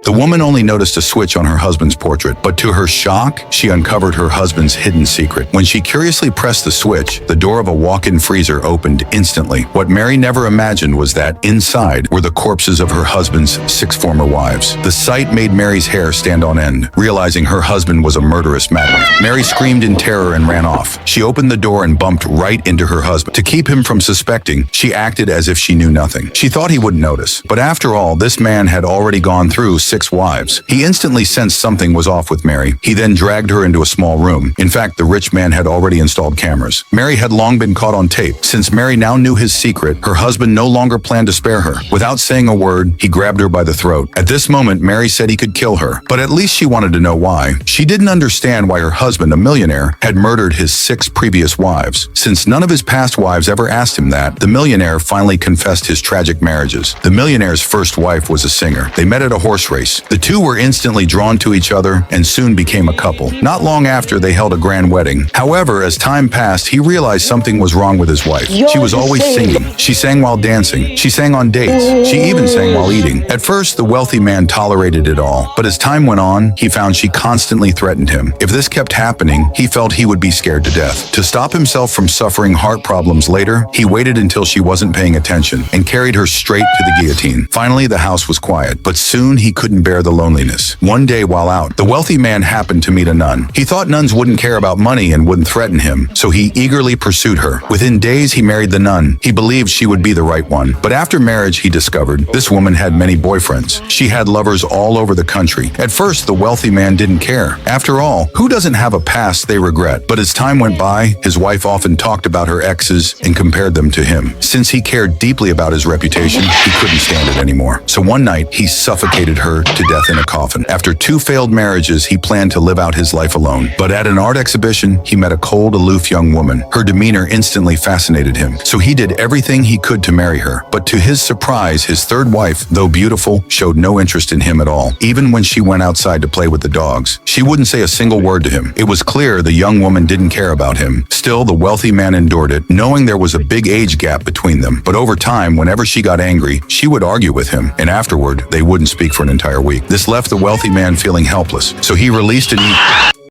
The woman only noticed a switch on her husband's portrait, but to her shock, she uncovered her husband's hidden secret. When she curiously pressed the switch, the door of a walk-in freezer opened instantly. What Mary never imagined was that inside were the corpses of her husband's 6 former wives. The sight made Mary's hair stand on end, realizing her husband was a murderous madman. Mary screamed in terror and ran off. She opened the door and bumped right into her husband. To keep him from suspecting, she acted as if she knew nothing. She thought he wouldn't notice. But after all, this man had already gone through 6 wives. He instantly sensed something was off with Mary. He then dragged her into a small room. In fact, the rich man had already installed cameras. Mary had long been caught on tape. Since Mary now knew his secret, her husband no longer planned to spare her. Without saying a word, he grabbed her by the throat. At this moment, Mary said he could kill her, but at least she wanted to know why. She didn't understand why her husband, a millionaire, had murdered his 6 previous wives. Since none of his past wives ever asked him that, the millionaire finally confessed his tragic marriages. The millionaire's first wife was a singer. They met at a horse race. The two were instantly drawn to each other and soon became a couple. Not long after, they held a grand wedding. However, as time passed, he realized something was wrong with his wife. She was always singing. She sang while dancing. She sang on dates. She even sang while eating. At first, the wealthy man tolerated it all, but as time went on, he found she constantly threatened him. If this kept happening, he felt he would be scared to death. To stop himself from suffering heart problems later, he waited until she wasn't paying attention and carried her straight to the guillotine. Finally, the house was quiet, but soon he couldn't bear the loneliness. One day while out, the wealthy man happened to meet a nun. He thought nuns wouldn't care about money and wouldn't threaten him, so he eagerly pursued her. Within days, he married the nun. He believed she would be the right one. But after marriage, he discovered this woman had many boyfriends. She had lovers all over the country. At first, the wealthy man didn't care. After all, who doesn't have a past they regret? But as time went by, his wife often talked about her exes and compared them to him. Since he cared deeply about his reputation, he couldn't stand it anymore. So one night, he suffocated her to death in a coffin. After 2 failed marriages, he planned to live out his life alone. But at an art exhibition, he met a cold, aloof young woman. Her demeanor instantly fascinated him, so he did everything he could to marry her. But to his surprise, his third wife, though beautiful, showed no interest in him at all. Even when she went outside to play with the dogs, she wouldn't say a single word to him. It was clear the young woman didn't care about him. Still, the wealthy man endured it, knowing there was a big age gap between them. But over time, whenever she got angry, she would argue with him, and afterward, they wouldn't speak for an entire week. This left the wealthy man feeling helpless, so he released an